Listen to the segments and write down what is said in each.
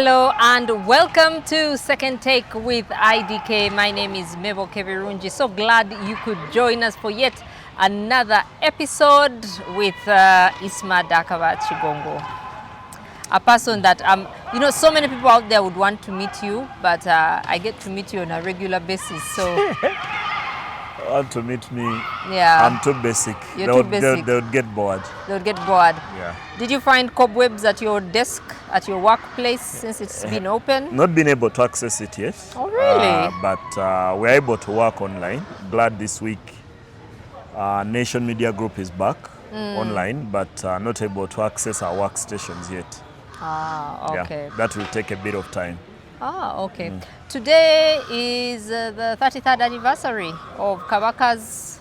Hello and welcome to Second Take with IDK. My name is Mebo Kevirunji. So glad you could join us for yet another episode with Isma Dakaba Chigongo. A person that, so many people out there would want to meet you, but I get to meet you on a regular basis. So Want to meet me? Yeah. I'm too basic. You're too basic. They would get bored. They would get bored. Yeah. Did you find cobwebs at your desk, at your workplace, since it's been open? Not been able to access it yet. Oh, really? But we're able to work online. Glad this week Nation Media Group is back online, but not able to access our workstations yet. Ah, okay. Yeah, that will take a bit of time. Ah, okay. Today is the 33rd anniversary of Kabaka's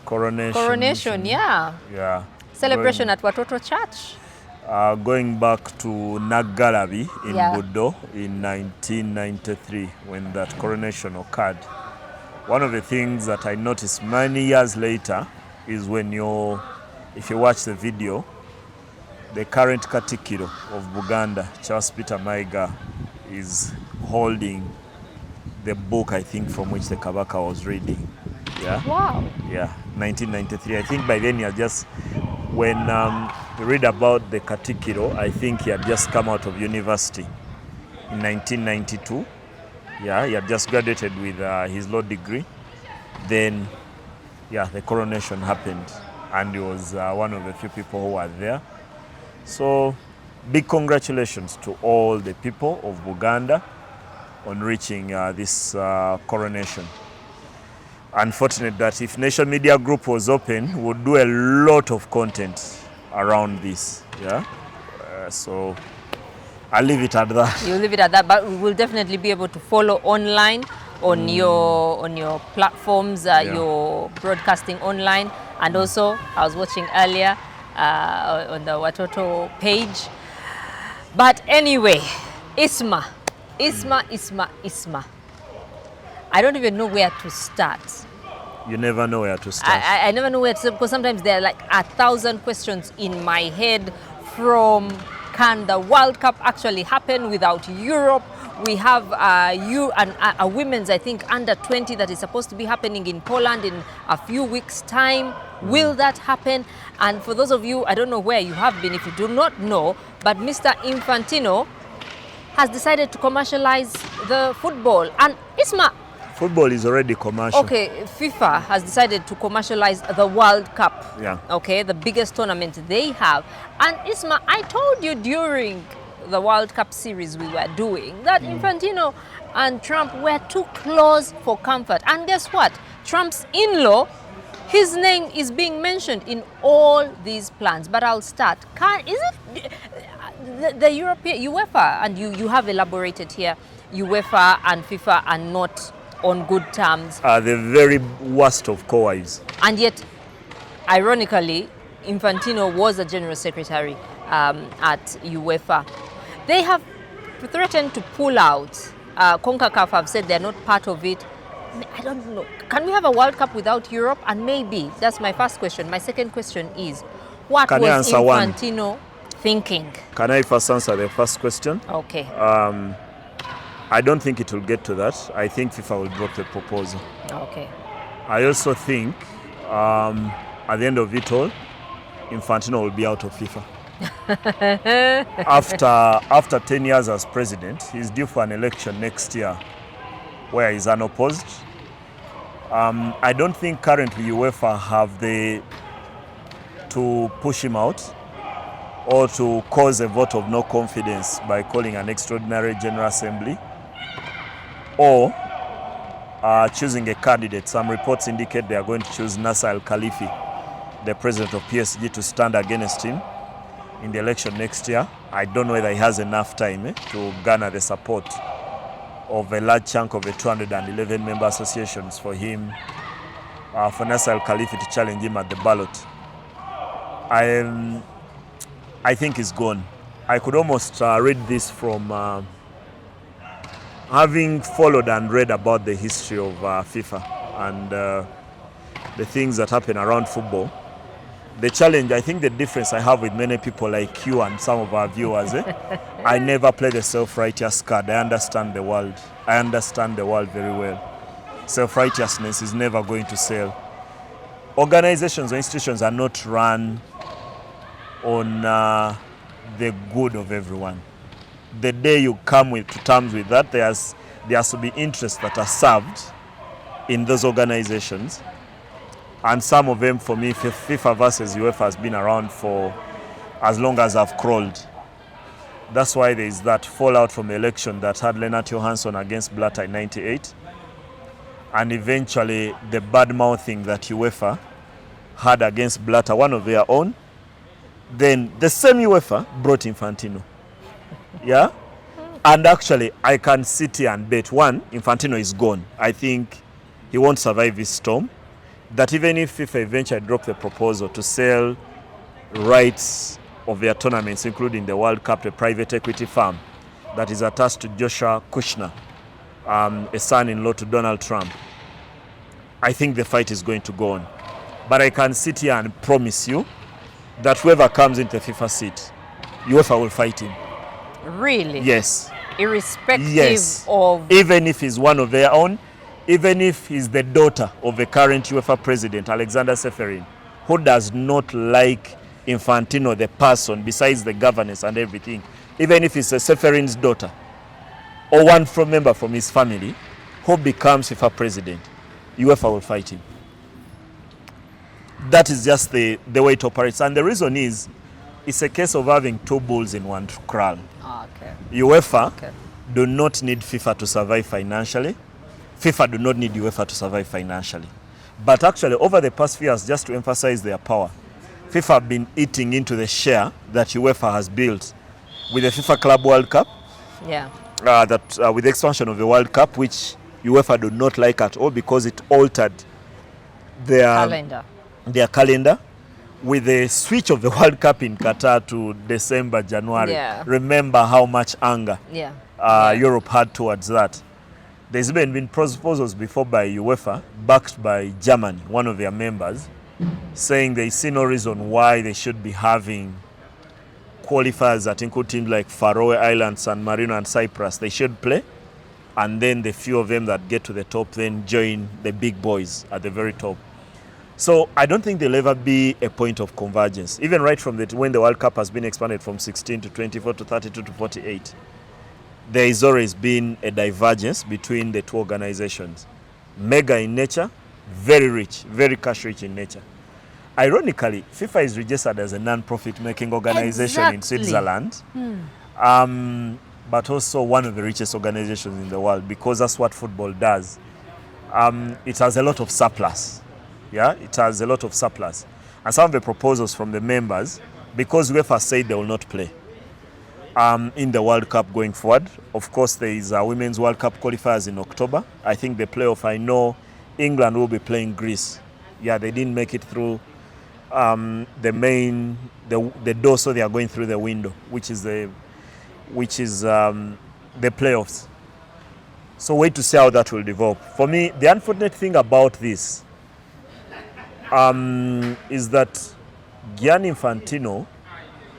coronation. Yeah. Yeah. Celebration at Watoto Church. Going back to Nagalabi in Yeah. Buddo in 1993 when that coronation occurred. One of the things that I noticed many years later is if you watch the video, the current Katikiro of Buganda, Charles Peter Maiga, is holding the book, I think, from which the Kabaka was reading. Yeah. Wow. Yeah, 1993. I think by then when you read about the Katikiro, I think he had just come out of university in 1992. Yeah, he had just graduated with his law degree. Then, yeah, the coronation happened, and he was one of the few people who were there. So, big congratulations to all the people of Uganda on reaching this coronation. Unfortunate that if Nation Media Group was open, we would do a lot of content around this. Yeah, so I'll leave it at that. You'll leave it at that, but we will definitely be able to follow online on your platforms, your broadcasting online, and also I was watching earlier on the Watoto page. But anyway, Isma. I don't even know where to start. You never know where to start. I never know where to start because sometimes there are like 1,000 questions in my head from, can the World Cup actually happen without Europe? We have a women's, I think, under 20 that is supposed to be happening in Poland in a few weeks' time. Will that happen? And for those of you, I don't know where you have been if you do not know, but Mr. Infantino has decided to commercialize the football. And Isma, football is already commercial. okay, FIFA has decided to commercialize the World Cup. Yeah. Okay, the biggest tournament they have. And Isma, I told you during the World Cup series we were doing that Infantino and Trump were too close for comfort. And guess what? Trump's in-law, his name is being mentioned in all these plans. But I'll start. Is it the European UEFA, and you have elaborated here, UEFA and FIFA are not on good terms. The very worst of co-wives. And yet, ironically, Infantino was a general secretary at UEFA. They have threatened to pull out. CONCACAF have said they're not part of it. I don't know. Can we have a World Cup without Europe? And maybe, that's my first question. My second question is, what was Infantino thinking? Can I first answer the first question? Okay. I don't think it will get to that. I think FIFA will drop the proposal. Okay. I also think at the end of it all, Infantino will be out of FIFA. After 10 years as president, he's due for an election next year where he's unopposed. I don't think currently UEFA have to push him out or to cause a vote of no confidence by calling an extraordinary general assembly or choosing a candidate. Some reports indicate they are going to choose Nasser Al-Khalifi, the president of PSG, to stand against him in the election next year. I don't know whether he has enough time to garner the support of a large chunk of the 211 member associations for him, for Nasser Al-Khalifi to challenge him at the ballot. I think he's gone. I could almost read this from having followed and read about the history of FIFA and the things that happen around football. The challenge, I think the difference I have with many people like you and some of our viewers, I never play the self-righteous card. I understand the world. I understand the world very well. Self-righteousness is never going to sell. Organizations or institutions are not run on the good of everyone. The day you come to terms with that, there has to be interests that are served in those organizations. And some of them, for me, FIFA versus UEFA has been around for as long as I've crawled. That's why there is that fallout from the election that had Lennart Johansson against Blatter in '98. And eventually the bad mouthing that UEFA had against Blatter, one of their own. Then the same UEFA brought Infantino. Yeah? And actually, I can sit here and bet, one, Infantino is gone. I think he won't survive this storm. That even if FIFA eventually drop the proposal to sell rights of their tournaments, including the World Cup, a private equity firm that is attached to Joshua Kushner, a son-in-law to Donald Trump, I think the fight is going to go on. But I can sit here and promise you that whoever comes into the FIFA seat, UEFA will fight him. Really? Yes. Irrespective of... Even if he's one of their own, even if he's the daughter of the current UEFA president, Alexander Seferin, who does not like Infantino, the person, besides the governance and everything, even if it's a Seferin's daughter, or one member from his family, who becomes FIFA president, UEFA will fight him. That is just the way it operates. And the reason is, it's a case of having two bulls in one kraal. Okay. UEFA do not need FIFA to survive financially. FIFA do not need UEFA to survive financially. But actually, over the past few years, just to emphasize their power, FIFA have been eating into the share that UEFA has built with the FIFA Club World Cup. Yeah. With the expansion of the World Cup, which UEFA do not like at all because it altered their calendar. With the switch of the World Cup in Qatar to December, January. Yeah. Remember how much anger Europe had towards that. There's even been proposals before by UEFA, backed by Germany, one of their members, saying they see no reason why they should be having qualifiers that include teams like Faroe Islands, San Marino and Cyprus. They should play, and then the few of them that get to the top then join the big boys at the very top. So I don't think there'll ever be a point of convergence, even right from when the World Cup has been expanded from 16 to 24 to 32 to 48. There has always been a divergence between the two organizations. Mega in nature, very rich, very cash rich in nature. Ironically, FIFA is registered as a non-profit making organization in Switzerland, but also one of the richest organizations in the world because that's what football does. It has a lot of surplus. Yeah, it has a lot of surplus. And some of the proposals from the members, because UEFA said they will not play in the World Cup going forward. Of course, there is a Women's World Cup qualifiers in October. I think the playoff, I know England will be playing Greece. Yeah, they didn't make it through the door, so they are going through the window, which is the playoffs. So wait to see how that will develop. For me, the unfortunate thing about this is that Gianni Infantino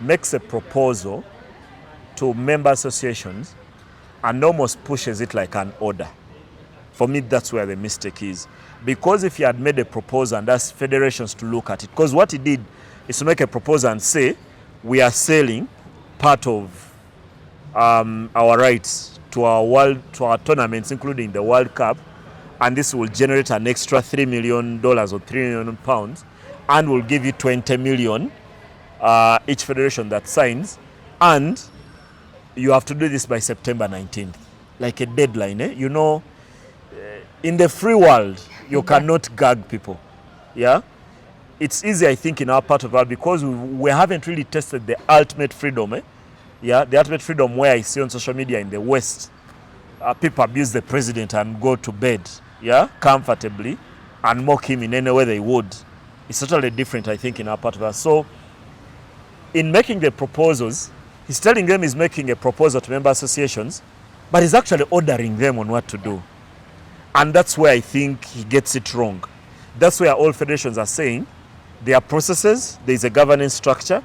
makes a proposal to member associations and almost pushes it like an order. For me, that's where the mistake is. Because if he had made a proposal and asked federations to look at it, because what he did is to make a proposal and say, we are selling part of our rights to our tournaments, including the World Cup, and this will generate an extra $3 million or 3 million pounds, and will give you 20 million each federation that signs, and you have to do this by September 19th, like a deadline. You know, in the free world, you cannot gag people. Yeah, it's easy, I think, in our part of the world because we haven't really tested the ultimate freedom. Yeah, the ultimate freedom where I see on social media in the West, people abuse the president and go to bed, comfortably, and mock him in any way they would. It's totally different, I think, in our part of us. So, in making the proposals, he's telling them he's making a proposal to member associations, but he's actually ordering them on what to do. And that's where I think he gets it wrong. That's where all federations are saying, There are processes, there is a governance structure,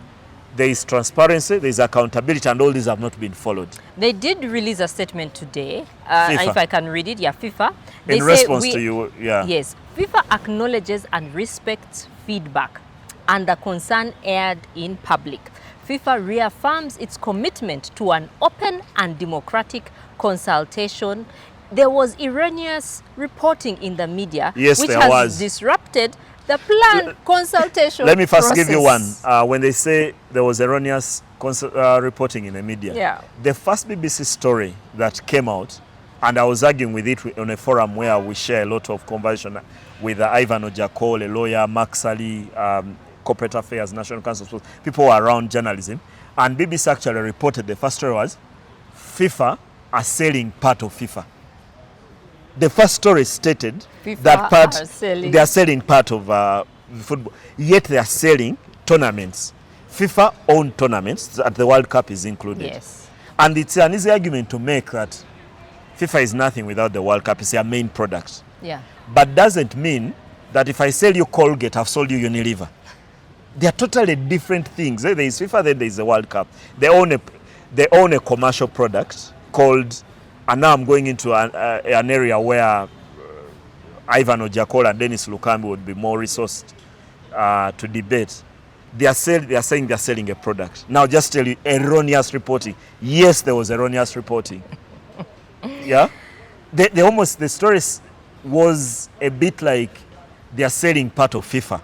there is transparency, there is accountability, and all these have not been followed. They did release a statement today, FIFA. if I can read it, FIFA. They In response to you, Yes, FIFA acknowledges and respects feedback and the concern aired in public. FIFA reaffirms its commitment to an open and democratic consultation. There was erroneous reporting in the media, Yes, which there has was. disrupted the planned consultation Let me first process. give you one. When they say there was erroneous reporting in the media, the first BBC story that came out, and I was arguing with it on a forum where we share a lot of conversation with Ivan Ojakol, a lawyer, Mark Sally, Corporate Affairs, National Council, people who are around journalism, and BBC actually reported the first story was FIFA are selling part of FIFA. The first story stated FIFA that they are selling part of football, yet they are selling tournaments. FIFA owned tournaments, at the World Cup is included. Yes. And it's an easy argument to make that FIFA is nothing without the World Cup, it's their main product. Yeah. But doesn't mean that if I sell you Colgate, I've sold you Unilever. They are totally different things. There is FIFA, then there is the World Cup. They own a commercial product called, and now I'm going into an area where Ivan Ojakol and Dennis Lukambi would be more resourced to debate. They are saying they are selling a product. Now just tell you, erroneous reporting. Yes, there was erroneous reporting. Yeah? The story was a bit like they are selling part of FIFA.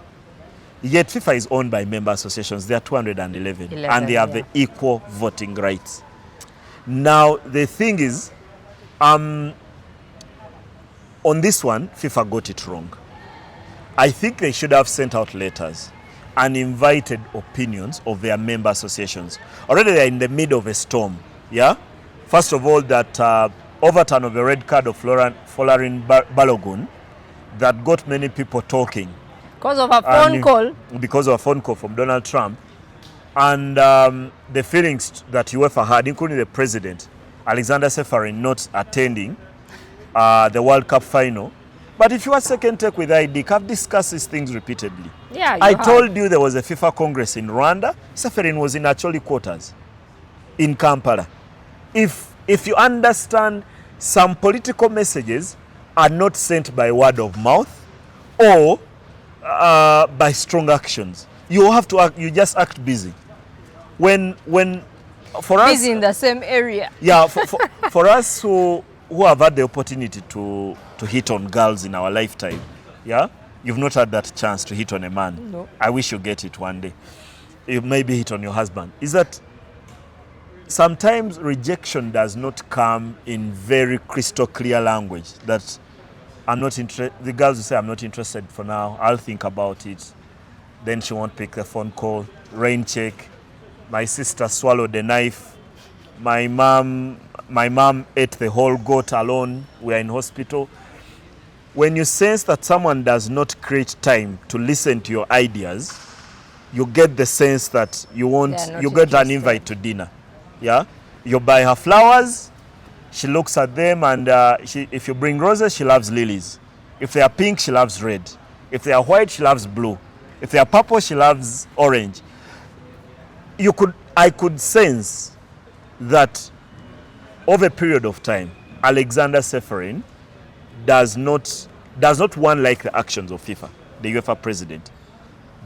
Yet FIFA is owned by member associations. There are 211 and they have the equal voting rights. Now the thing is, on this one, FIFA got it wrong. I think they should have sent out letters and invited opinions of their member associations. Already they're in the middle of a storm. Yeah. First of all, that overturn of the red card of Folarin Balogun that got many people talking. Because of a phone call. Because of a phone call from Donald Trump. And the feelings that UEFA had, including the president, Alexander Seferin, not attending the World Cup final. But if you are Second Take With IDK, I've discussed these things repeatedly. Yeah, I told you there was a FIFA Congress in Rwanda. Seferin was in Acholi quarters in Kampala. If you understand, some political messages are not sent by word of mouth or by strong actions. You have to act, you just act busy. When for us, busy in the same area. Yeah, for us who have had the opportunity to hit on girls in our lifetime, yeah, you've not had that chance to hit on a man. No. I wish you get it one day. You maybe hit on your husband. Is that sometimes rejection does not come in very crystal clear language that I'm not interested. The girls will say, I'm not interested for now. I'll think about it. Then she won't pick the phone call. Rain check. My sister swallowed the knife. My mom ate the whole goat alone. We are in hospital. When you sense that someone does not create time to listen to your ideas, you get the sense that you get an invite to dinner. Yeah, you buy her flowers. She looks at them, and if you bring roses, she loves lilies. If they are pink, she loves red. If they are white, she loves blue. If they are purple, she loves orange. I could sense that over a period of time, Alexander Seferin does not one like the actions of FIFA, the UEFA president,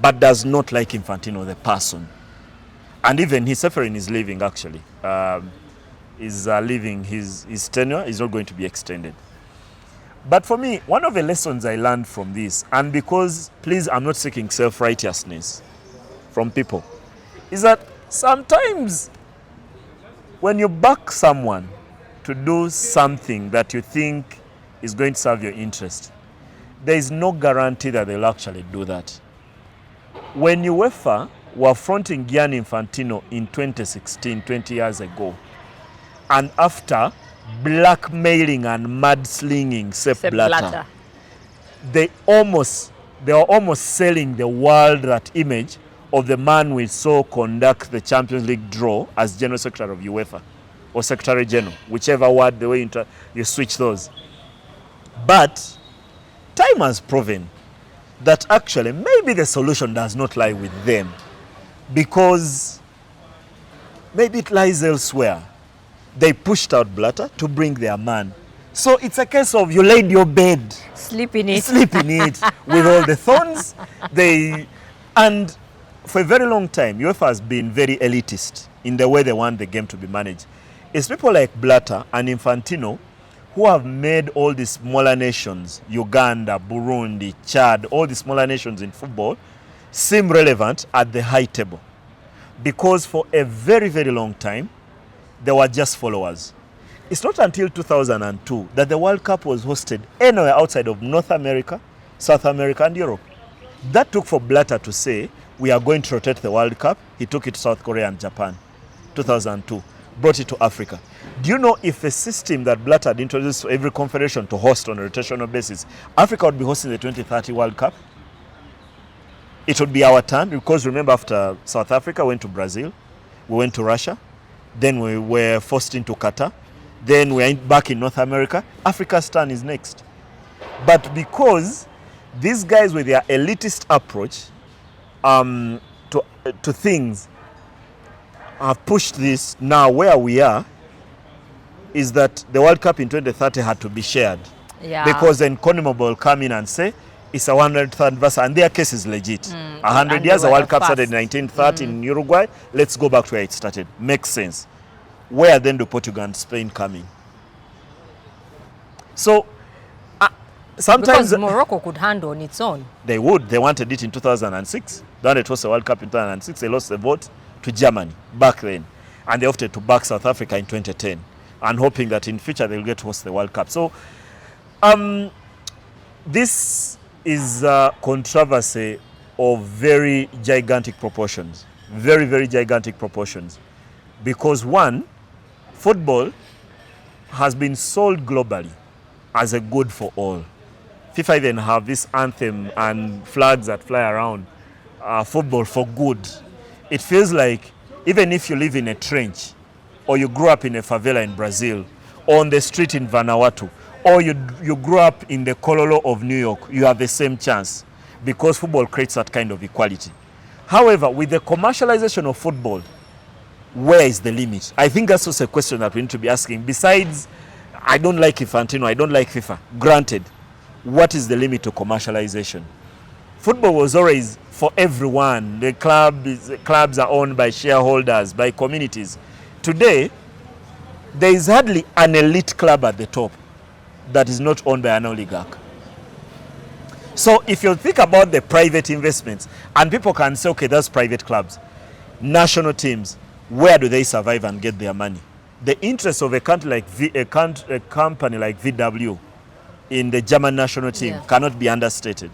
but does not like Infantino, the person. And even Seferin is leaving, actually. Is leaving his tenure, is not going to be extended. But for me, one of the lessons I learned from this, and because, please, I'm not seeking self-righteousness from people, is that sometimes when you back someone to do something that you think is going to serve your interest, there is no guarantee that they'll actually do that. When UEFA were fronting Gianni Infantino in 2016, 20 years ago, and after blackmailing and mudslinging Sepp Blatter, they were almost selling the world that image of the man we saw conduct the Champions League draw as General Secretary of UEFA, or Secretary General, whichever word, the way you switch those. But time has proven that actually maybe the solution does not lie with them, because maybe it lies elsewhere. They pushed out Blatter to bring their man. So it's a case of you laid your bed. Sleep in it. Sleep in it with all the thorns. And for a very long time, UEFA has been very elitist in the way they want the game to be managed. It's people like Blatter and Infantino who have made all these smaller nations, Uganda, Burundi, Chad, all the smaller nations in football, seem relevant at the high table. Because for a very, very long time, they were just followers. It's not until 2002 that the World Cup was hosted anywhere outside of North America, South America, and Europe. That took for Blatter to say, we are going to rotate the World Cup. He took it to South Korea and Japan, 2002, brought it to Africa. Do you know if a system that Blatter had introduced to every confederation to host on a rotational basis, Africa would be hosting the 2030 World Cup? It would be our turn, because remember, after South Africa went to Brazil, we went to Russia, then we were forced into Qatar, then we are back in North America. Africa's turn is next. But because these guys with their elitist approach to things have pushed this, now where we are is that the World Cup in 2030 had to be shared. Yeah. Because then CONMEBOL will come in and say, it's a 100th anniversary, and their case is legit. 100 years, the World Cup started in 1930 in Uruguay. Let's go back to where it started. Makes sense. Where then do Portugal and Spain come in? So, sometimes... Because Morocco could handle on its own. They would. They wanted it in 2006. Then it was the World Cup in 2006. They lost the vote to Germany back then. And they opted to back South Africa in 2010. And hoping that in future they'll get to host the World Cup. So, this is a controversy of very gigantic proportions. Very, very gigantic proportions. Because one, football has been sold globally as a good for all. FIFA even have this anthem and flags that fly around, football for good. It feels like even if you live in a trench, or you grew up in a favela in Brazil, or on the street in Vanuatu, or you grew up in the Kololo of New York, you have the same chance, because football creates that kind of equality. However, with the commercialization of football, where is the limit? I think that's also a question that we need to be asking. Besides, I don't like Infantino, I don't like FIFA. Granted, what is the limit to commercialization? Football was always for everyone. The clubs are owned by shareholders, by communities. Today, there is hardly an elite club at the top that is not owned by an oligarch. So if you think about the private investments, and people can say, okay, that's private clubs. National teams, where do they survive and get their money? The interest of a company like VW in the German national team cannot be understated.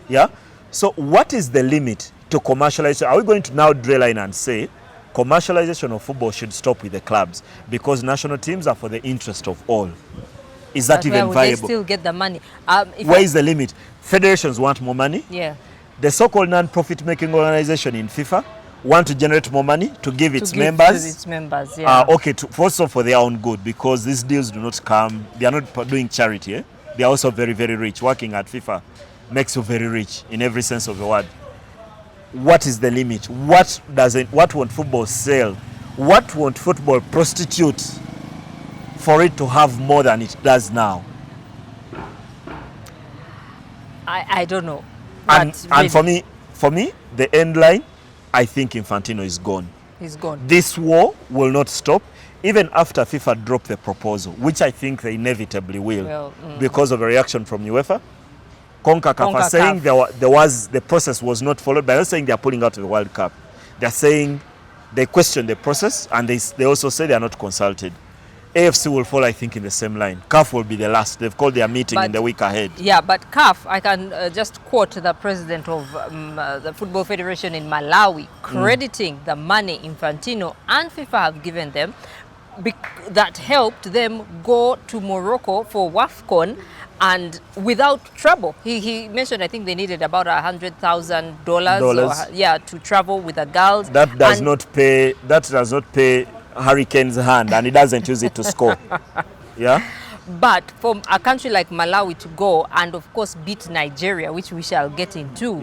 Yeah? So what is the limit to commercialization? Are we going to now draw a line and say commercialization of football should stop with the clubs because national teams are for the interest of all? Is that even viable? They still get the money. Where is the limit? Federations want more money. Yeah. The so-called non-profit making organization in FIFA want to generate more money to give its members. To its members, yeah. Okay, also for their own good, because these deals do not come, they are not doing charity. Eh? They are also very, very rich. Working at FIFA makes you very rich in every sense of the word. What is the limit? What won't football sell? What won't football prostitute for it to have more than it does now? I don't know. And for me, the end line, I think Infantino is gone. He's gone. This war will not stop, even after FIFA dropped the proposal, which I think they inevitably will, because of a reaction from UEFA. CONCACAF saying the process was not followed, but they're not saying they're pulling out of the World Cup. They're saying they question the process, and they also say they are not consulted. AFC will fall, I think, in the same line. CAF will be the last. They've called their meeting in the week ahead. Yeah, but CAF, I can just quote the president of the Football Federation in Malawi, crediting the money Infantino and FIFA have given them that helped them go to Morocco for WAFCON and without trouble. He mentioned, I think they needed about $100,000 to travel with the girls. That does not pay Hurricane's hand, and he doesn't use it to score. Yeah. But for a country like Malawi to go and of course beat Nigeria, which we shall get into,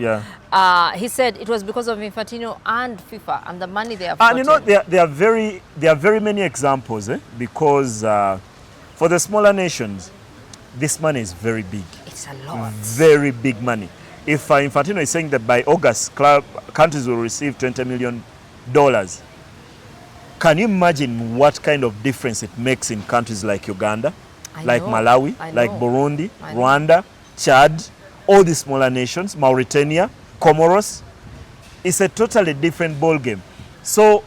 he said it was because of Infantino and FIFA and the money they have gotten. And you know, there are very many examples, because for the smaller nations, this money is very big. It's a lot. Very big money. If Infantino is saying that by August, countries will receive $20 million, can you imagine what kind of difference it makes in countries like Uganda, like Malawi, like Burundi, Rwanda, Chad, all these smaller nations, Mauritania, Comoros? It's a totally different ball game. So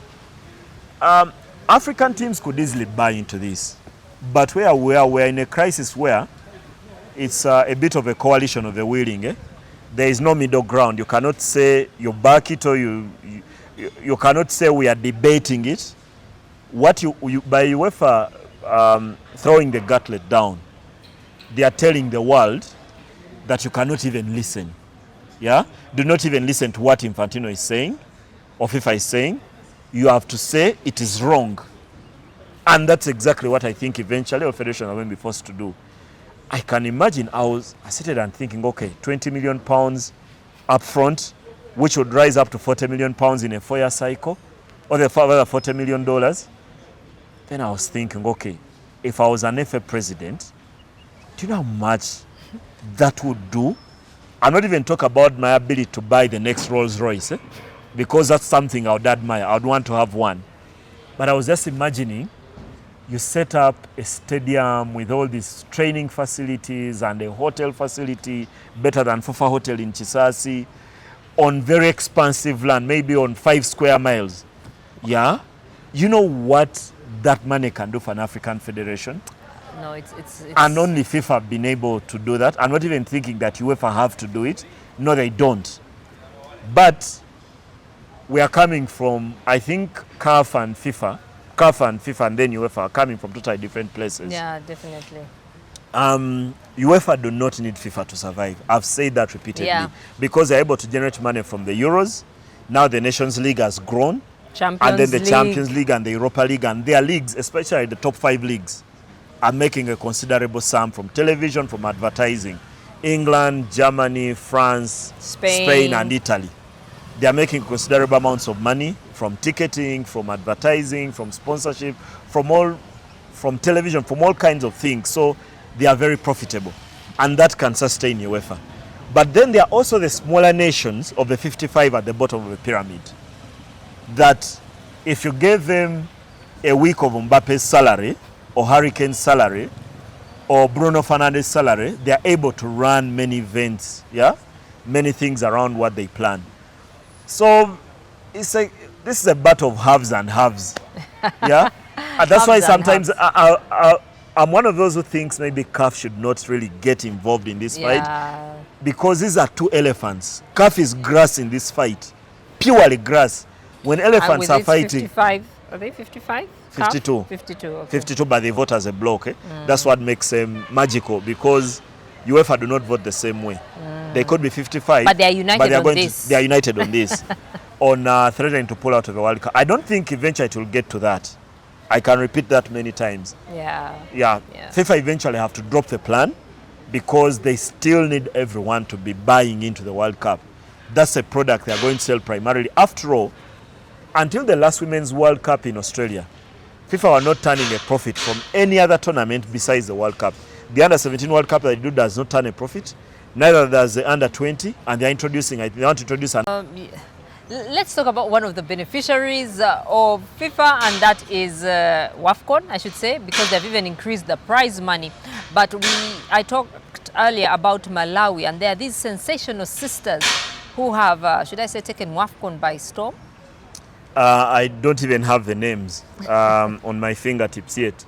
African teams could easily buy into this. But where we're in a crisis where it's a bit of a coalition of the willing. There is no middle ground. You cannot say you back it or you cannot say we are debating it. What you by UEFA throwing the gauntlet down, they are telling the world that you cannot even listen. Yeah? Do not even listen to what Infantino is saying or FIFA is saying. You have to say it is wrong. And that's exactly what I think eventually our federation are going to be forced to do. I can imagine I sitting and thinking, okay, 20 million pounds up front, which would rise up to 40 million pounds in a 4-year cycle, or the further $40 million. Then I was thinking, okay, if I was an FA president, do you know how much that would do? I'm not even talking about my ability to buy the next Rolls Royce, because that's something I would admire. I would want to have one. But I was just imagining, you set up a stadium with all these training facilities and a hotel facility better than FIFA Hotel in Chisasi on very expansive land, maybe on 5 square miles. Yeah? You know what that money can do for an African federation? No, it's and only FIFA have been able to do that. I'm not even thinking that UEFA have to do it. No, they don't. But we are coming from, I think, CAF and FIFA and then UEFA are coming from totally different places. Yeah, definitely. UEFA do not need FIFA to survive. I've said that repeatedly. Because they're able to generate money from the Euros. Now the Nations League has grown. And then the Champions League and the Europa League and their leagues, especially the top 5 leagues, are making a considerable sum from television, from advertising. England, Germany, France, Spain and Italy. They are making considerable amounts of money from ticketing, from advertising, from sponsorship, from television, from all kinds of things. So they are very profitable. And that can sustain UEFA. But then there are also the smaller nations of the 55 at the bottom of the pyramid, that if you gave them a week of Mbappe's salary, or Hurricane's salary, or Bruno Fernandes' salary, they are able to run many events, many things around what they plan. So this is a battle of haves and haves. And that's why sometimes I'm one of those who thinks maybe CAF should not really get involved in this fight, because these are 2 elephants. CAF is grass in this fight, purely grass. When elephants are fighting, 55, are they 55? 52. 52, okay. 52, but they vote as a block. That's what makes them magical, because UEFA do not vote the same way. They could be 55, but they are united on this. They are united on this, on threatening to pull out of the World Cup. I don't think eventually it will get to that. I can repeat that many times. FIFA eventually have to drop the plan, because they still need everyone to be buying into the World Cup. That's a product they are going to sell primarily. After all, until the last Women's World Cup in Australia, FIFA were not turning a profit from any other tournament besides the World Cup. The Under-17 World Cup that they do does not turn a profit. Neither does the Under-20, and they want to introduce Let's talk about one of the beneficiaries of FIFA, and that is WAFCON, I should say, because they've even increased the prize money. But I talked earlier about Malawi, and there are these sensational sisters who have, should I say, taken WAFCON by storm? I don't even have the names on my fingertips yet.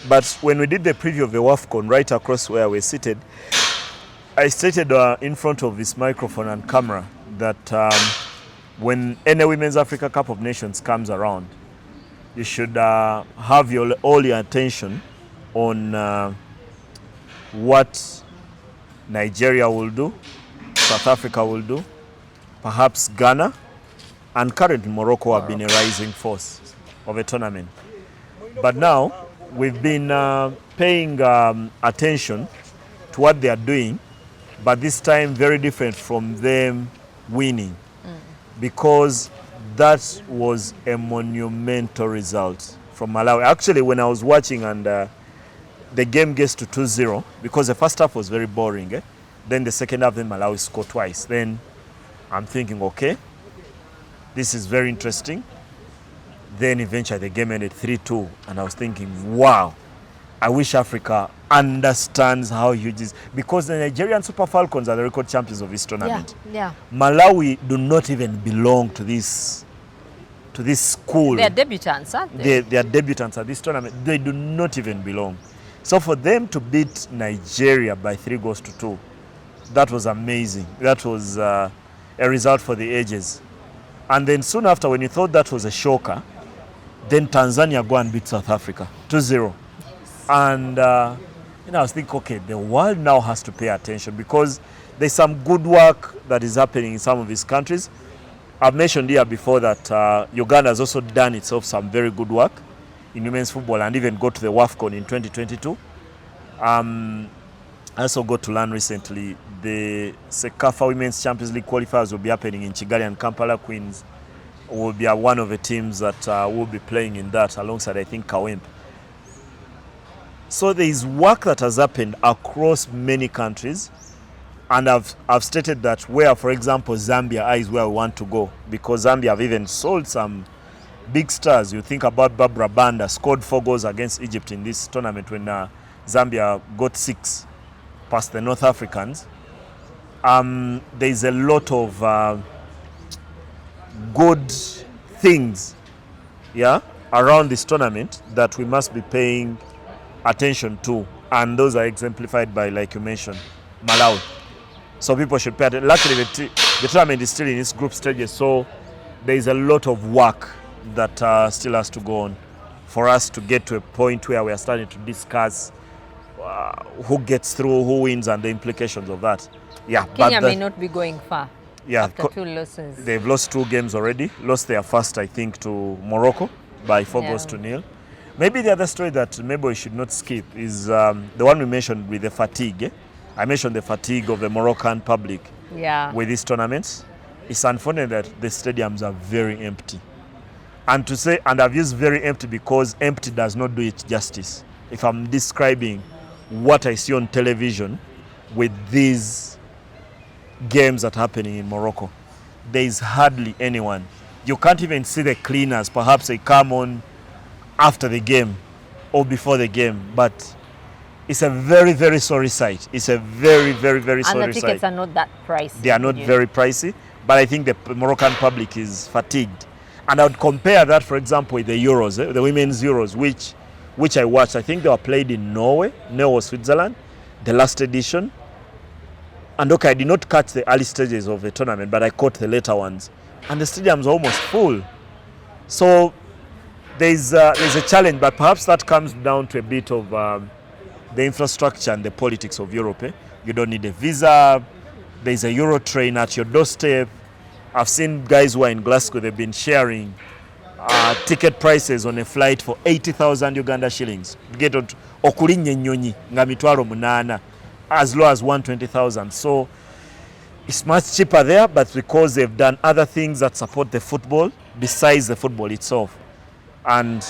But when we did the preview of the WAFCON, right across where we're seated, I stated in front of this microphone and camera that when any Women's Africa Cup of Nations comes around, you should have all your attention on what Nigeria will do, South Africa will do, perhaps Ghana, and currently Morocco have been a rising force of a tournament. But now, we've been paying attention to what they are doing, but this time very different from them winning, because that was a monumental result from Malawi. Actually, when I was watching and the game gets to 2-0, because the first half was very boring, then the second half, then Malawi scored twice. Then I'm thinking, okay, this is very interesting. Then eventually the game ended 3-2, and I was thinking, wow, I wish Africa understands how huge this is, because the Nigerian Super Falcons are the record champions of this tournament. Yeah. Malawi do not even belong to this school. They are debutants, aren't they? They are debutants at this tournament. They do not even belong. So for them to beat Nigeria by 3-2, that was amazing. That was a result for the ages. And then soon after, when you thought that was a shocker, then Tanzania go and beat South Africa 2-0. And I was thinking, okay, the world now has to pay attention, because there's some good work that is happening in some of these countries. I've mentioned here before that Uganda has also done itself some very good work in women's football, and even got to the WAFCON in 2022. I also got to learn recently the CECAFA Women's Champions League qualifiers will be happening in Kigali, and Kampala Queens will be one of the teams that will be playing in that, alongside, I think, Kawempe. So there is work that has happened across many countries, and I've stated that where, for example, Zambia is where we want to go, because Zambia have even sold some big stars. You think about Barbara Banda, scored 4 goals against Egypt in this tournament when Zambia got 6 past the North Africans. There's a lot of good things, around this tournament that we must be paying attention to, and those are exemplified by, like you mentioned, Malawi. So people should pay attention. Luckily, the tournament is still in its group stages, so there is a lot of work that still has to go on for us to get to a point where we are starting to discuss who gets through, who wins, and the implications of that. Kenya may not be going far. After 2 losses. They've lost 2 games already. Lost their first, I think, to Morocco by 4-0. Maybe the other story that maybe we should not skip is the one we mentioned with the fatigue. I mentioned the fatigue of the Moroccan public with these tournaments. It's unfortunate that the stadiums are very empty. And I've used very empty because empty does not do it justice. If I'm describing what I see on television with these games that are happening in Morocco, there is hardly anyone. You can't even see the cleaners. Perhaps they come on after the game or before the game, but it's a very, very sorry sight. It's a very, very, very sorry sight. And the tickets are not that pricey. They are not very pricey, but I think the Moroccan public is fatigued. And I would compare that, for example, with the Euros, the women's Euros, which I watched. I think they were played in Norway, Switzerland, the last edition. And okay, I did not catch the early stages of the tournament, but I caught the later ones. And the stadiums are almost full. So there's a challenge, but perhaps that comes down to a bit of the infrastructure and the politics of Europe. You don't need a visa. There's a Euro train at your doorstep. I've seen guys who are in Glasgow, they've been sharing ticket prices on a flight for 80,000 Uganda shillings. Get okulinye nyonyi nga mitwalo munana, as low as 120,000. So it's much cheaper there, but because they've done other things that support the football besides the football itself. And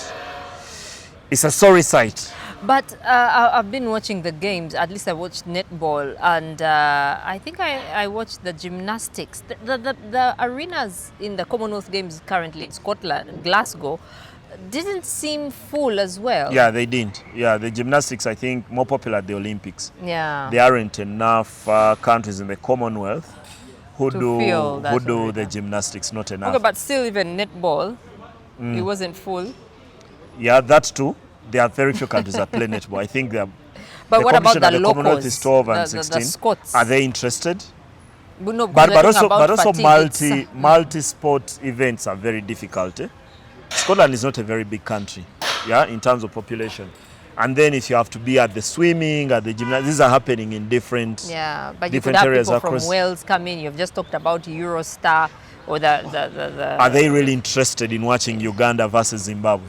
it's a sorry sight. But I've been watching the games. At least I watched netball, and I think I watched the gymnastics. The arenas in the Commonwealth Games currently in Scotland, Glasgow, didn't seem full as well. Yeah, they didn't. Yeah, the gymnastics, I think, more popular at the Olympics. Yeah. There aren't enough countries in the Commonwealth who do the gymnastics, not enough. Okay, but still, even netball, it wasn't full. Yeah, that too. There are very few countries that play netball. I think they are. But what about the locals? Commonwealth is 12 and 16. The Scots. Are they interested? No, but also multi-sport events are very difficult. Scotland is not a very big country, in terms of population. And then if you have to be at the swimming, at the gymnasium, these are happening in different areas. Yeah, but you could have people from Wales come in. You've just talked about Eurostar or the... Are they really interested in watching Uganda versus Zimbabwe?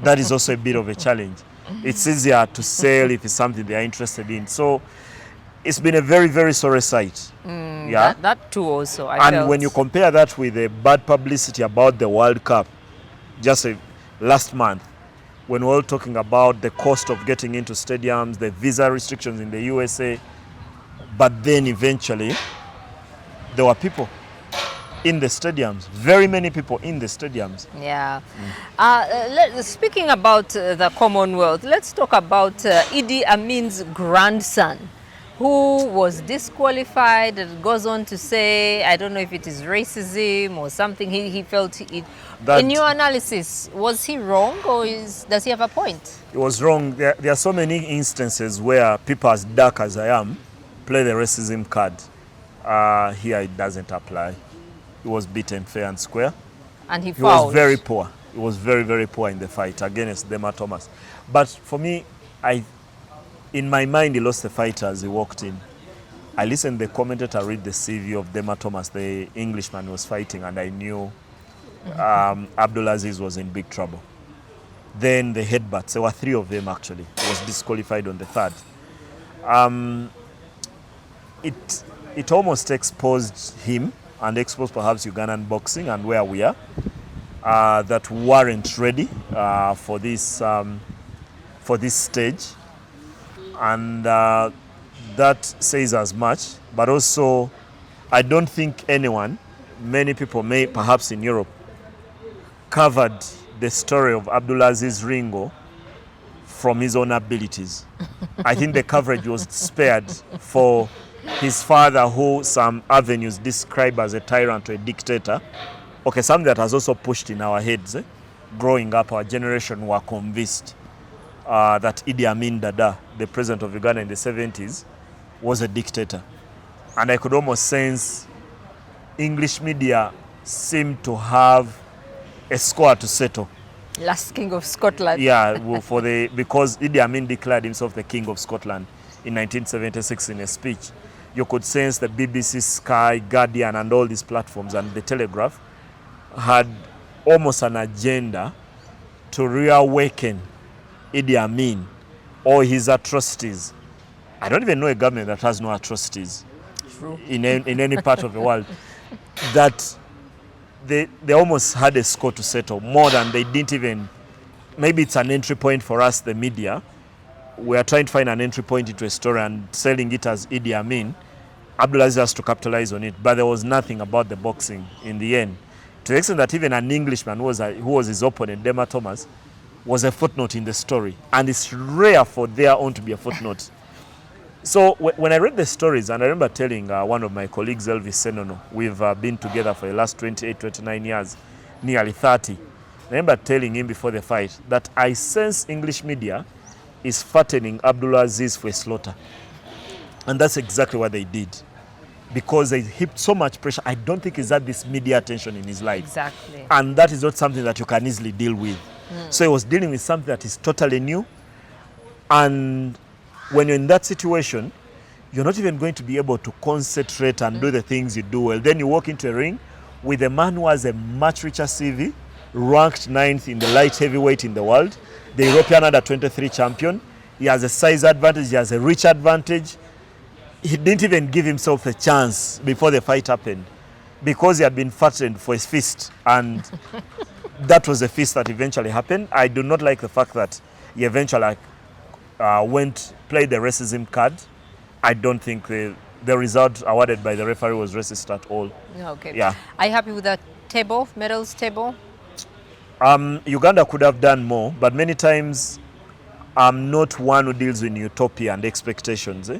That is also a bit of a challenge. It's easier to sell if it's something they are interested in. So it's been a very, very sorry sight. Yeah. That too also, And when you compare that with the bad publicity about the World Cup, just last month, when we were all talking about the cost of getting into stadiums, the visa restrictions in the USA, but then eventually there were people in the stadiums, very many people in the stadiums. Yeah. Speaking about the Commonwealth, let's talk about Idi Amin's grandson, who was disqualified and goes on to say, I don't know if it is racism or something, he felt it. In your analysis, was he wrong or does he have a point? He was wrong. There are so many instances where people as dark as I am play the racism card. Here it doesn't apply. He was beaten fair and square. And he was very poor. He was very, very poor in the fight against Dema Thomas. But for me, in my mind, he lost the fight as he walked in. I listened to the commentator read the CV of Dema Thomas, the Englishman who was fighting, and I knew Abdulaziz was in big trouble. Then the headbutts, there were 3 of them actually. He was disqualified on the 3rd. It almost exposed him and exposed perhaps Ugandan boxing and where we are, that weren't ready for this stage. And that says as much, but also I don't think many people may perhaps in Europe, covered the story of Aziz Ringo from his own abilities. I think the coverage was spared for his father, who some avenues describe as a tyrant or a dictator. Okay, something that has also pushed in our heads. Growing up, our generation were convinced that Idi Amin Dada, the president of Uganda in the 70s, was a dictator. And I could almost sense English media seemed to have a score to settle. Last King of Scotland. Yeah, because Idi Amin declared himself the King of Scotland in 1976 in a speech. You could sense the BBC, Sky, Guardian, and all these platforms, and the Telegraph had almost an agenda to reawaken Idi Amin or his atrocities. I don't even know a government that has no atrocities in any part of the world. That they almost had a score to settle, more than they didn't even. Maybe it's an entry point for us, the media. We are trying to find an entry point into a story and selling it as Idi Amin. Abdulaziz has to capitalize on it, but there was nothing about the boxing in the end. To the extent that even an Englishman who was his opponent, Dema Thomas, was a footnote in the story. And it's rare for their own to be a footnote. So when I read the stories, and I remember telling one of my colleagues, Elvis Senono, we've been together for the last 28, 29 years, nearly 30. I remember telling him before the fight that I sense English media is fattening Abdulaziz for a slaughter. And that's exactly what they did. Because they heaped so much pressure. I don't think he's had this media attention in his life. Exactly. And that is not something that you can easily deal with. So he was dealing with something that is totally new. And when you're in that situation, you're not even going to be able to concentrate and do the things you do well. Then you walk into a ring with a man who has a much richer CV, ranked 9th in the light heavyweight in the world, the European under-23 champion. He has a size advantage, he has a reach advantage. He didn't even give himself a chance before the fight happened because he had been fattened for his feast. And that was the feast that eventually happened. I do not like the fact that he eventually played the racism card. I don't think the result awarded by the referee was racist at all. Okay. Yeah. Are you happy with that table, medals table? Uganda could have done more, but many times I'm not one who deals in utopia and expectations.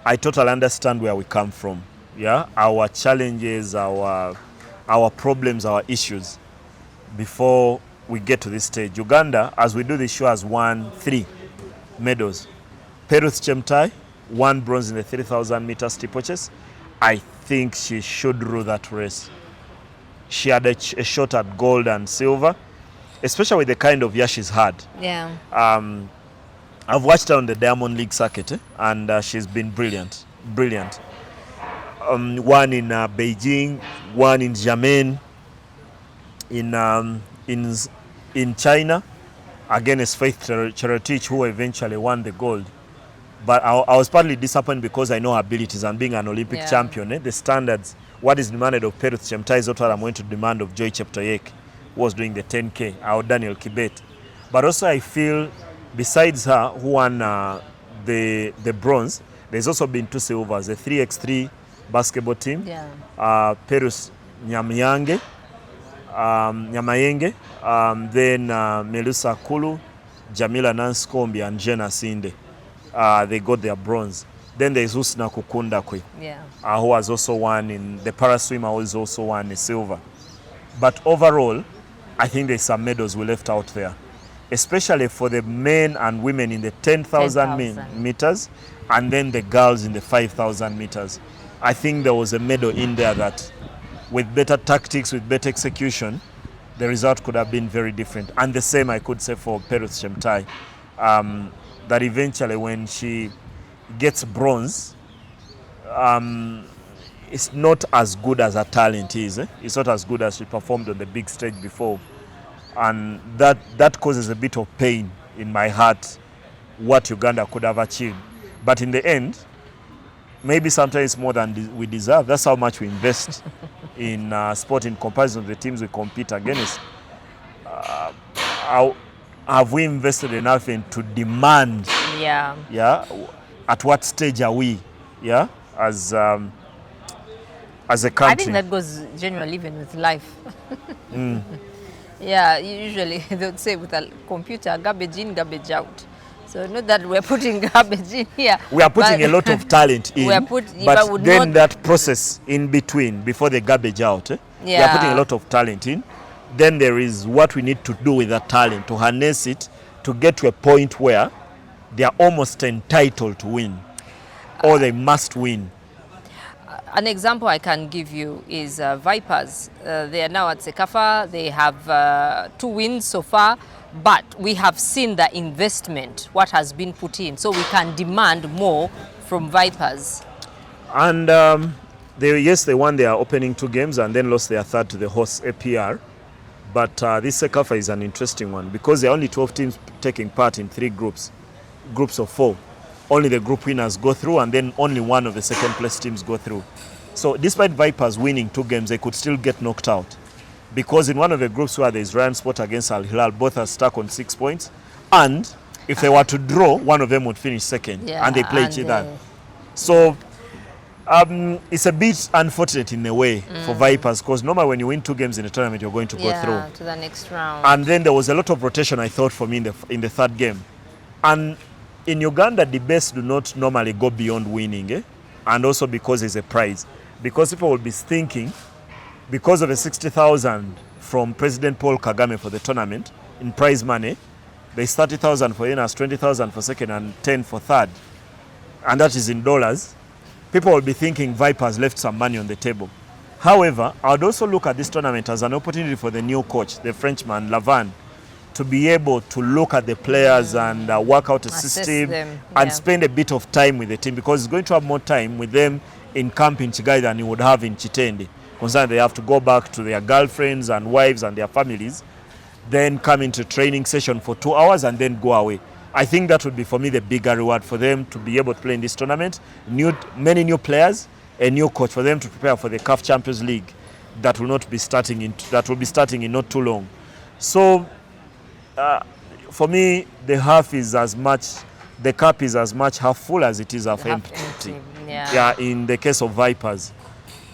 I totally understand where we come from. Yeah, our challenges, our problems, our issues before we get to this stage. Uganda, as we do this show, has won 3 medals. Peruth Chemtai won bronze in the 3,000 meter steeplechase. I think she should rule that race. She had a shot at gold and silver, especially with the kind of year she's had. Yeah. I've watched her on the Diamond League circuit, and she's been brilliant. Brilliant. One in Beijing, one in Xiamen, in China, against Faith Cherotich, who eventually won the gold. But I was partly disappointed because I know her abilities and being an Olympic champion, the standards, what is demanded of Peruth Chemtai is not what I'm going to demand of Joy Cheptoyek, who was doing the 10K, or Daniel Kibet. But also I feel, besides her, who won the bronze, there's also been 2 silvers, the 3x3 basketball team, Peruth Nyamayenge, then Melusa Kulu, Jamila Nanskombi, and Jenna Sinde. They got their bronze. Then there's Usna Kukundakwe, who was also won in the para swimmer, who is also won a silver. But overall, I think there's some medals we left out there, especially for the men and women in the 10,000 meters, and then the girls in the 5,000 meters. I think there was a medal in there that, with better tactics, with better execution, the result could have been very different. And the same I could say for Peruth Chemtai. That eventually when she gets bronze, it's not as good as her talent is. It's not as good as she performed on the big stage before. And that causes a bit of pain in my heart, what Uganda could have achieved. But in the end, maybe sometimes more than we deserve. That's how much we invest in sport in comparison to the teams we compete against. Have we invested enough to demand? At what stage are we? As a country. I think that goes generally even with life. Usually they would say with a computer, garbage in, garbage out. So not that we're putting garbage in here. We are putting a lot of talent in, but then that process in between, before the garbage out, we are putting a lot of talent in. Then there is what we need to do with that talent, to harness it, to get to a point where they are almost entitled to win, or they must win. An example I can give you is Vipers. They are now at CECAFA. They have 2 wins so far, but we have seen the investment, what has been put in, so we can demand more from Vipers. And they won their opening 2 games and then lost their third to the host APR. But this CECAFA is an interesting one because there are only 12 teams taking part in 3 groups of 4. Only the group winners go through, and then only one of the second place teams go through. So despite Vipers winning 2 games, they could still get knocked out. Because in one of the groups where there is Ryan Sport against Al Hilal, both are stuck on 6 points. And if they were to draw, one of them would finish second, and they play each other. So it's a bit unfortunate in a way for Vipers, because normally when you win 2 games in a tournament, you're going to go through to the next round. And then there was a lot of rotation, I thought, for me in the third game. And in Uganda, the best do not normally go beyond winning, and also because there's a prize. Because people will be thinking, because of the 60,000 from President Paul Kagame for the tournament in prize money, there's 30,000 for winners, 20,000 for second, and 10 for third, and that is in dollars. People will be thinking Vipers left some money on the table. However, I would also look at this tournament as an opportunity for the new coach, the Frenchman, Lavan, to be able to look at the players and work out a system and spend a bit of time with the team, because he's going to have more time with them in camp in Chigai than he would have in Chitendi. Considering they have to go back to their girlfriends and wives and their families, then come into training session for 2 hours and then go away. I think that would be, for me, the bigger reward for them to be able to play in this tournament. Many new players, a new coach for them to prepare for the CAF Champions League that will be starting in not too long. So for me, the cup is as much half full as it is half empty. In the case of Vipers,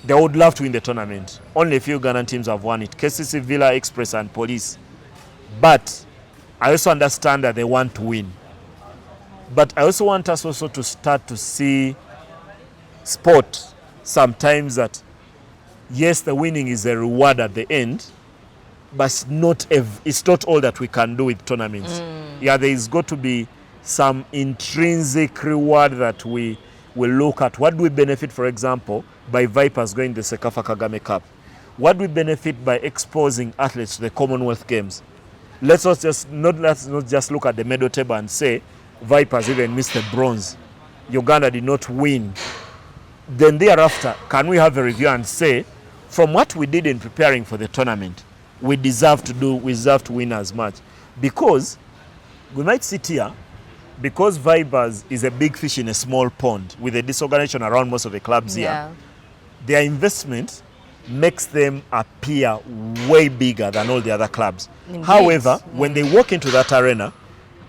they would love to win the tournament. Only a few Ghanaian teams have won it: KCC, Villa, Express, and Police. But I also understand that they want to win. But I also want us also to start to see sport sometimes that, yes, the winning is a reward at the end, but it's not all that we can do with tournaments. There is got to be some intrinsic reward that we will look at. What do we benefit, for example, by Vipers going to the CECAFA Kagame Cup? What do we benefit by exposing athletes to the Commonwealth Games? Let's not just look at the medal table and say Vipers even missed the bronze, Uganda did not win. Then thereafter, can we have a review and say, from what we did in preparing for the tournament, we deserve to win as much? Because we might sit here because Vipers is a big fish in a small pond with a disorganization around most of the clubs here. Their investment makes them appear way bigger than all the other clubs. Indeed. However, when they walk into that arena,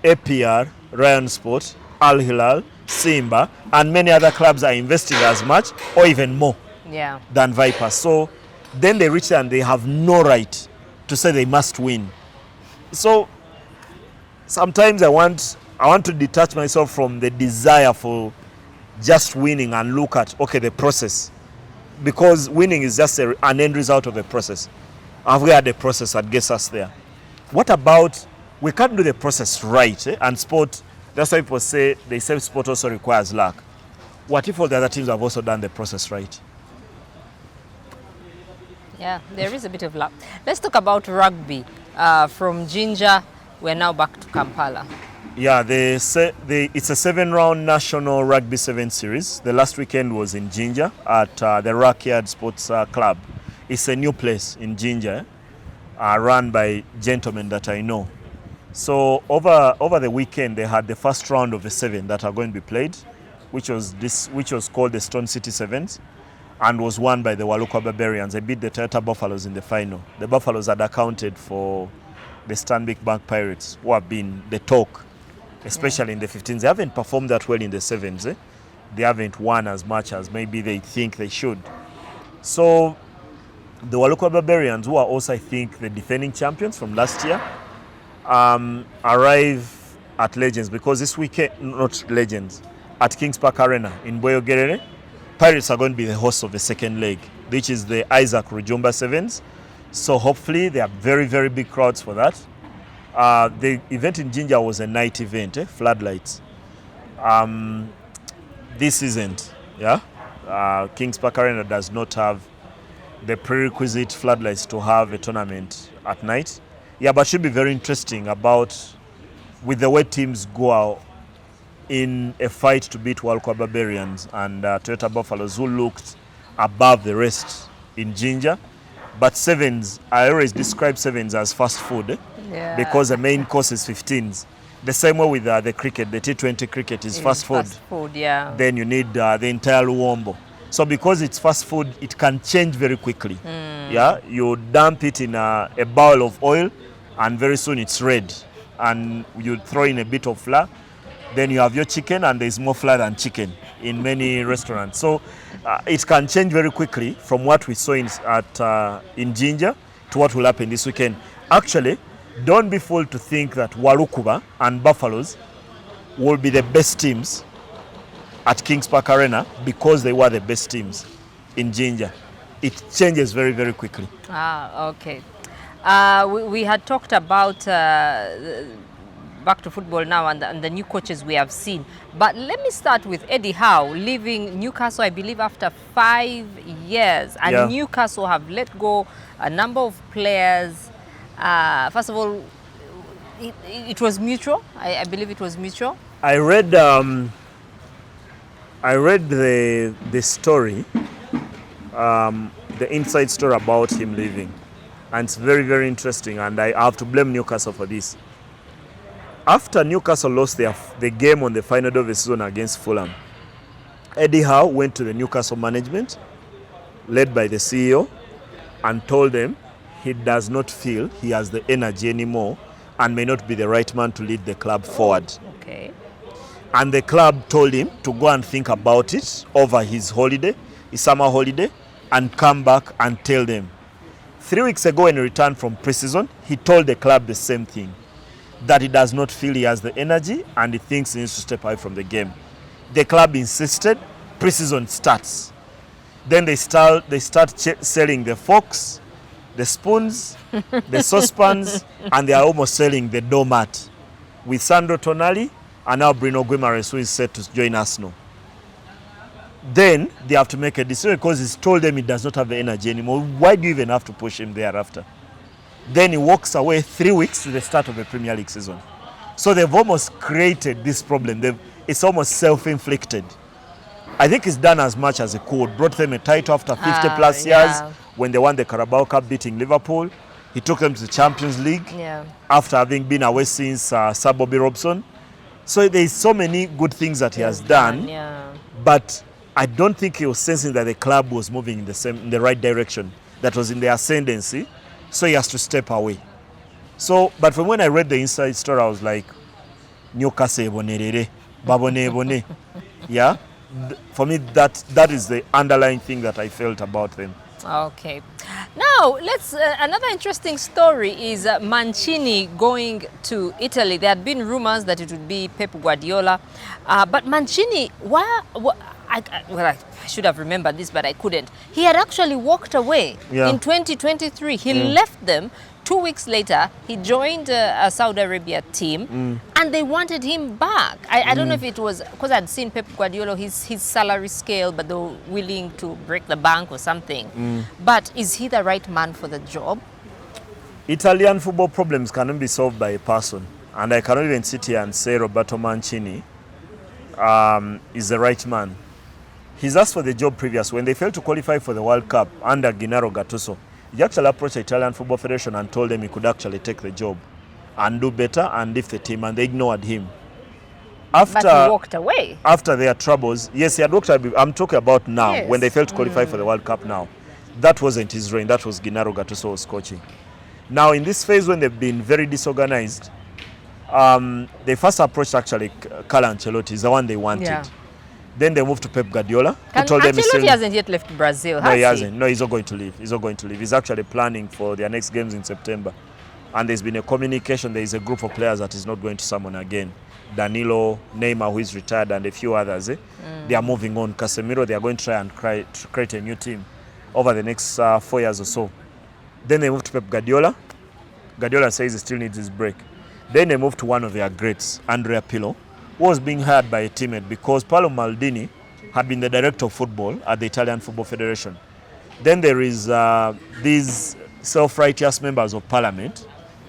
APR, Ryan Sport, Al Hilal, Simba, and many other clubs are investing as much or even more than Vipers. So then they reach there and they have no right to say they must win. So sometimes I want to detach myself from the desire for just winning and look at, okay, the process. Because winning is just an end result of a process. Have we had a process that gets us there? What about, we can't do the process right, and sport, that's why people say, they say sport also requires luck. What if all the other teams have also done the process right? Yeah, there is a bit of luck. Let's talk about rugby. From Jinja, we're now back to Kampala. Yeah, it's a 7-round national rugby 7 series. The last weekend was in Jinja at the Rockyard Sports Club. It's a new place in Jinja, run by gentlemen that I know. So over the weekend, they had the first round of the 7 that are going to be played, which was called the Stone City Sevens, and was won by the Walukwa Barbarians. They beat the Toyota Buffaloes in the final. The Buffaloes had accounted for the Stanbic Bank Pirates, who have been the talk, especially in the 15s. They haven't performed that well in the 7s. They haven't won as much as maybe they think they should. So the Walukwa Barbarians, who are also, I think, the defending champions from last year, arrive at Legends, because this weekend, not Legends, at Kings Park Arena in Boyogerere, Pirates are going to be the hosts of the second leg, which is the Isaac Rujumba Sevens. So hopefully there are very, very big crowds for that. The event in Jinja was a night event, floodlights. This isn't, Kings Park Arena does not have the prerequisite floodlights to have a tournament at night. Yeah, but it should be very interesting with the way teams go out in a fight to beat Walukwa Barbarians and Toyota Buffaloes, who looked above the rest in Jinja. But 7s, I always describe 7s as fast food, because the main course is 15s. The same way with the cricket, the T20 cricket is fast food. Then you need the entire Luombo. So because it's fast food, it can change very quickly. You dump it in a bowl of oil, and very soon it's red. And you throw in a bit of flour. Then you have your chicken, and there's more flour than chicken in many restaurants. So it can change very quickly from what we saw in Jinja to what will happen this weekend. Actually, don't be fooled to think that Walukwa and Buffaloes will be the best teams at Kings Park Arena because they were the best teams in Jinja. It changes very, very quickly. Okay. We had talked about back to football now and the new coaches we have seen. But let me start with Eddie Howe leaving Newcastle, I believe, after 5 years. And Newcastle have let go a number of players. First of all, it was mutual. I believe it was mutual. I read the story, the inside story about him leaving. And it's very, very interesting. And I have to blame Newcastle for this. After Newcastle lost the game on the final day of the season against Fulham, Eddie Howe went to the Newcastle management, led by the CEO, and told them he does not feel he has the energy anymore and may not be the right man to lead the club forward. Okay. And the club told him to go and think about it over his summer holiday, and come back and tell them. 3 weeks ago, when he returned from pre-season, he told the club the same thing, that he does not feel he has the energy and he thinks he needs to step away from the game. The club insisted, pre-season starts. Then they start selling the forks, the spoons, the saucepans, and they are almost selling the doormat. With Sandro Tonali and now Bruno Guimaraes, who is set to join Arsenal. Then they have to make a decision because he's told them he does not have the energy anymore. Why do you even have to push him thereafter? Then he walks away 3 weeks to the start of the Premier League season. So they've almost created this problem. It's almost self-inflicted. I think he's done as much as he could. Brought them a title after 50 plus years when they won the Carabao Cup beating Liverpool. He took them to the Champions League after having been away since Sir Bobby Robson. So there's so many good things that he has done, but I don't think he was sensing that the club was moving in the right direction, that was in the ascendancy, so he has to step away. So, but from when I read the inside story, I was like, Nyokase bonerere, babone bone. Yeah, for me that is the underlying thing that I felt about them. Okay. Now, let's another interesting story is Mancini going to Italy. There had been rumors that it would be Pep Guardiola, but Mancini, I should have remembered this, but I couldn't. He had actually walked away in 2023. He left them. 2 weeks later, he joined a Saudi Arabia team, and they wanted him back. I don't know if it was because I'd seen Pep Guardiola, his salary scale, but they were willing to break the bank or something. But is he the right man for the job? Italian football problems cannot be solved by a person. And I cannot even sit here and say Roberto Mancini is the right man. He's asked for the job previous. When they failed to qualify for the World Cup under Gennaro Gattuso, he actually approached the Italian Football Federation and told them he could actually take the job and do better and lift the team, and they ignored him. But he walked away. After their troubles, yes, he had walked away. I'm talking about now, when they failed to qualify for the World Cup now. That wasn't his reign, that was Gennaro Gattuso was coaching. Now, in this phase when they've been very disorganized, they first approached actually Carlo Ancelotti, is the one they wanted. Then they moved to Pep Guardiola. Ancelotti hasn't yet left Brazil, has he? No, he hasn't. No, he's not going to leave. He's not going to leave. He's actually planning for their next games in September. And there's been a communication. There is a group of players that is not going to summon again. Danilo, Neymar, who is retired, and a few others. They are moving on. Casemiro, they are going to try and create a new team over the next 4 years or so. Then they moved to Pep Guardiola. Guardiola says he still needs his break. Then they moved to one of their greats, Andrea Pirlo, who was being hired by a teammate because Paolo Maldini had been the director of football at the Italian Football Federation. Then there is these self-righteous members of parliament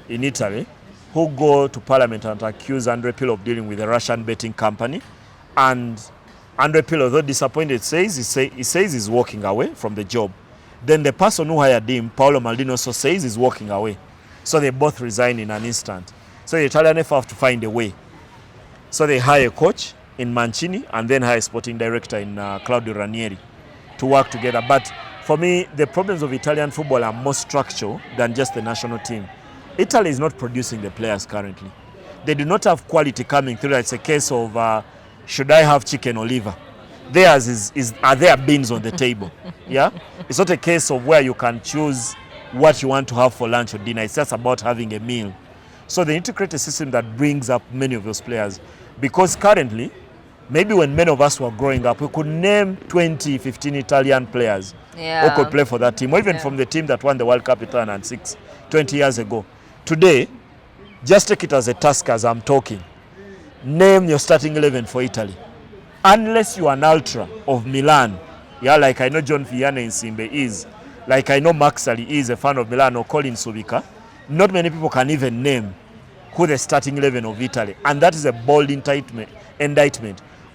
in Italy who go to parliament and accuse Andrea Pirlo of dealing with a Russian betting company. And Andrea Pirlo, though disappointed, he says he's walking away from the job. Then the person who hired him, Paolo Maldini, also says he's walking away. So they both resign in an instant. So the Italian FA have to find a way. So they hire a coach in Mancini and then hire a sporting director in Claudio Ranieri to work together. But for me, the problems of Italian football are more structural than just the national team. Italy is not producing the players currently. They do not have quality coming through. It's a case of should I have chicken or liver? Theirs are there beans on the table. Yeah, it's not a case of where you can choose what you want to have for lunch or dinner. It's just about having a meal. So they need to create a system that brings up many of those players. Because currently, maybe when many of us were growing up, we could name 20, 15 Italian players who could play for that team, or even from the team that won the World Cup in 2006, 20 years ago. Today, just take it as a task as I'm talking. Name your starting 11 for Italy. Unless you are an ultra of Milan, like I know John Vianney Nsimbe is, like I know Max Ali is a fan of Milan, or Colin Subika, not many people can even name who the starting 11 of Italy. And that is a bold indictment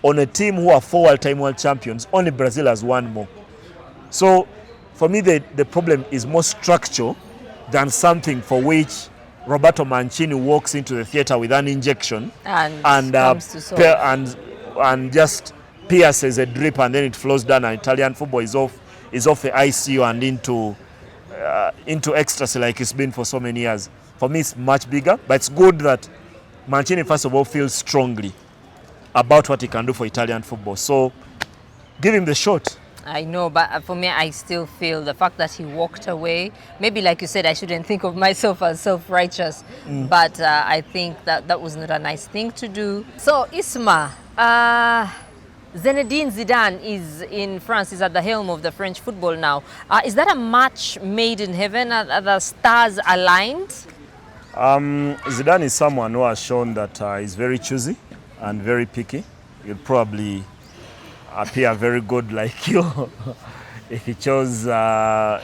on a team who are 4 all-time world champions. Only Brazil has one more. So for me, the problem is more structural than something for which Roberto Mancini walks into the theater with an injection and just pierces a drip, and then it flows down, and Italian football is off the ICU and into ecstasy like it's been for so many years. For me, it's much bigger, but it's good that Mancini, first of all, feels strongly about what he can do for Italian football. So give him the shot. I know, but for me, I still feel the fact that he walked away, maybe like you said, I shouldn't think of myself as self-righteous, but I think that was not a nice thing to do. So Isma, Zinedine Zidane is in France, is at the helm of the French football now. Is that a match made in heaven? Are the stars aligned? Zidane is someone who has shown that he's very choosy and very picky. He'll probably appear very good like you if he chose a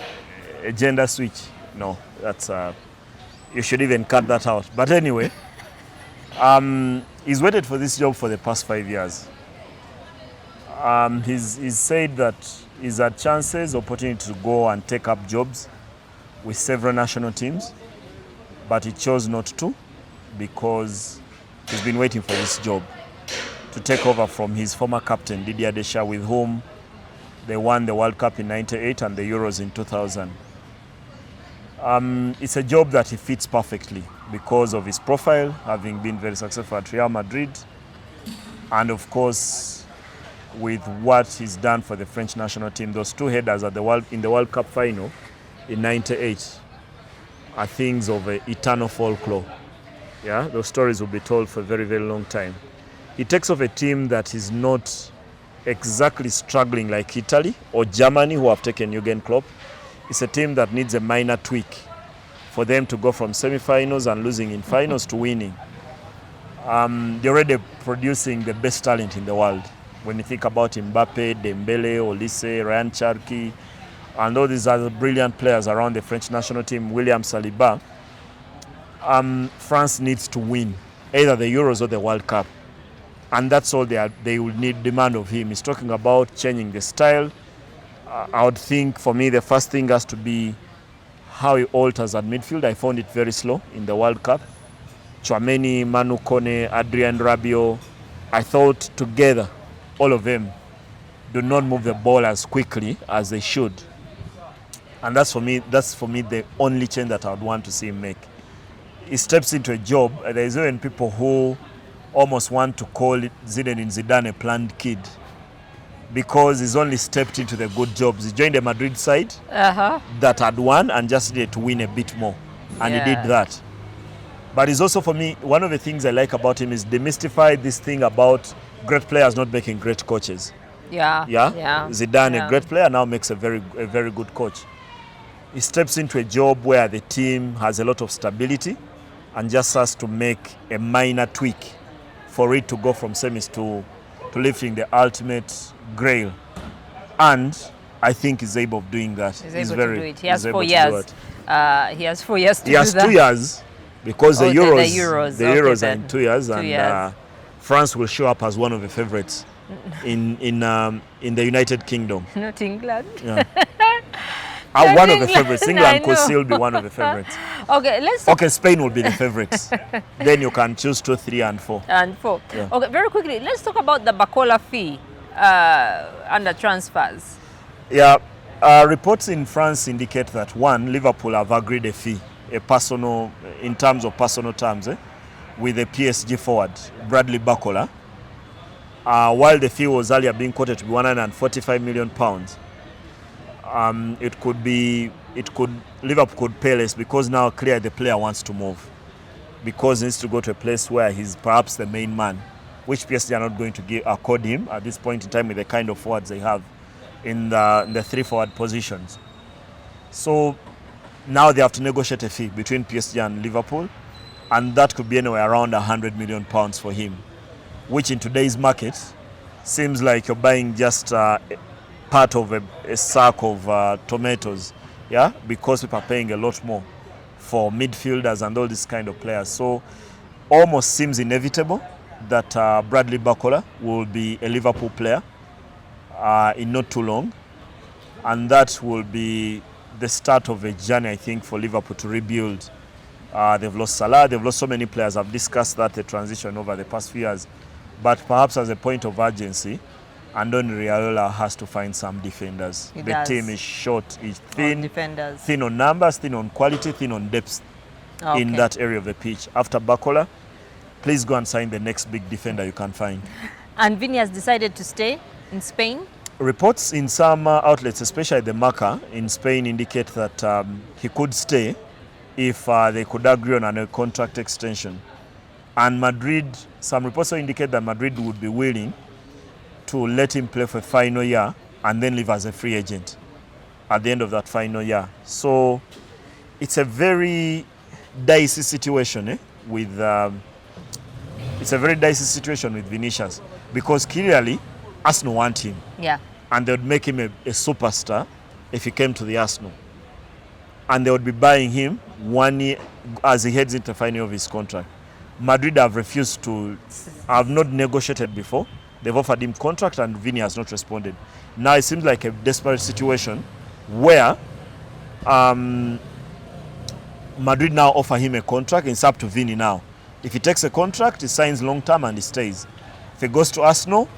gender switch. No, that's you should even cut that out. But anyway, he's waited for this job for the past 5 years. He's said that he's had chances, opportunity to go and take up jobs with several national teams, but he chose not to because he's been waiting for this job to take over from his former captain, Didier Deschamps, with whom they won the World Cup in '98 and the Euros in 2000. It's a job that he fits perfectly because of his profile, having been very successful at Real Madrid, and of course, with what he's done for the French national team. Those two headers at in the World Cup final in '98 are things of eternal folklore. Yeah, those stories will be told for a very, very long time. He takes off a team that is not exactly struggling like Italy or Germany, who have taken Jurgen Klopp. It's a team that needs a minor tweak for them to go from semi-finals and losing in finals to winning. They're already producing the best talent in the world. When you think about Mbappe, Dembele, Olise, Ryan Cherki, and all these other brilliant players around the French national team, William Saliba, France needs to win either the Euros or the World Cup. And that's all they will need demand of him. He's talking about changing the style. I would think for me the first thing has to be how he alters at midfield. I found it very slow in the World Cup. Tchouameni, Manu Kone, Adrien Rabiot, I thought together, all of them do not move the ball as quickly as they should. And that's for me the only change that I would want to see him make. He steps into a job, there's even people who almost want to call Zinedine Zidane a planned kid because he's only stepped into the good jobs. He joined the Madrid side that had won and just needed to win a bit more. And he did that. But it's also, for me, one of the things I like about him is demystify this thing about great players not making great coaches. Zidane, a great player, now makes a very good coach. He steps into a job where the team has a lot of stability and just has to make a minor tweak for it to go from semis to lifting the ultimate grail. And I think he's able of doing that. He's able to do it. He has 4 years. He has 4 years to do that. He has 2 years because the Euros are in 2 years. And France will show up as one of the favorites in the United Kingdom. Not England. Yeah. One of the favorites. England could still be one of the favorites. Okay, Spain will be the favorites. Then you can choose 2, 3, and 4. Yeah. Okay, very quickly, let's talk about the Bacola fee under transfers. Yeah, reports in France indicate that Liverpool have agreed a fee, in terms of personal terms, with the PSG forward, Bradley Bacola. While the fee was earlier being quoted to be £145 million. Liverpool could pay less because now clearly the player wants to move because he needs to go to a place where he's perhaps the main man, which PSG are not going to accord him at this point in time with the kind of forwards they have in the 3 forward positions. So now they have to negotiate a fee between PSG and Liverpool, and that could be anywhere around £100 million for him, which in today's market seems like you're buying just part of a sack of tomatoes, because people are paying a lot more for midfielders and all these kind of players. So almost seems inevitable that Bradley Bacola will be a Liverpool player in not too long, and that will be the start of a journey, I think, for Liverpool to rebuild. They've lost Salah, they've lost so many players. I've discussed that, the transition over the past few years, but perhaps as a point of urgency, Andoni Raiola has to find some defenders. The team is short, is thin, thin on numbers, thin on quality, thin on depth in that area of the pitch. After Bacola, please go and sign the next big defender you can find. And Vini has decided to stay in Spain? Reports in some outlets, especially the Marca in Spain, indicate that he could stay if they could agree on a contract extension. And Madrid, some reports indicate that Madrid would be willing to let him play for a final year and then leave as a free agent at the end of that final year. So it's a very dicey situation with Vinicius, because clearly Arsenal want him. Yeah. And they would make him a superstar if he came to the Arsenal. And they would be buying him 1 year as he heads into the final of his contract. Madrid have refused to, have not negotiated before. They've offered him contract and Vini has not responded. Now it seems like a desperate situation where Madrid now offer him a contract. It's up to Vini now. If he takes a contract, he signs long term and he stays. If he goes to Arsenal,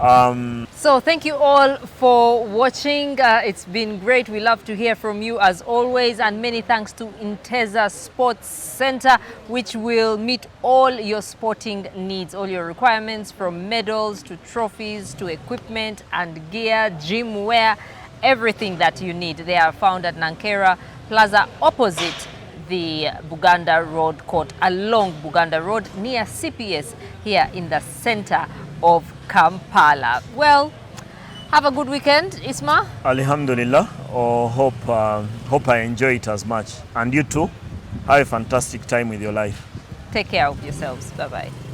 so thank you all for watching. It's been great. We love to hear from you as always, and many thanks to Intesa Sports Center, which will meet all your sporting needs, all your requirements, from medals to trophies to equipment and gear, gym wear, everything that you need. They are found at Nankera Plaza opposite the Buganda Road Court, along Buganda Road near CPS here in the center of Kampala. Well, have a good weekend, Isma. Alhamdulillah. Hope I enjoy it as much. And you too, have a fantastic time with your life. Take care of yourselves. Bye-bye.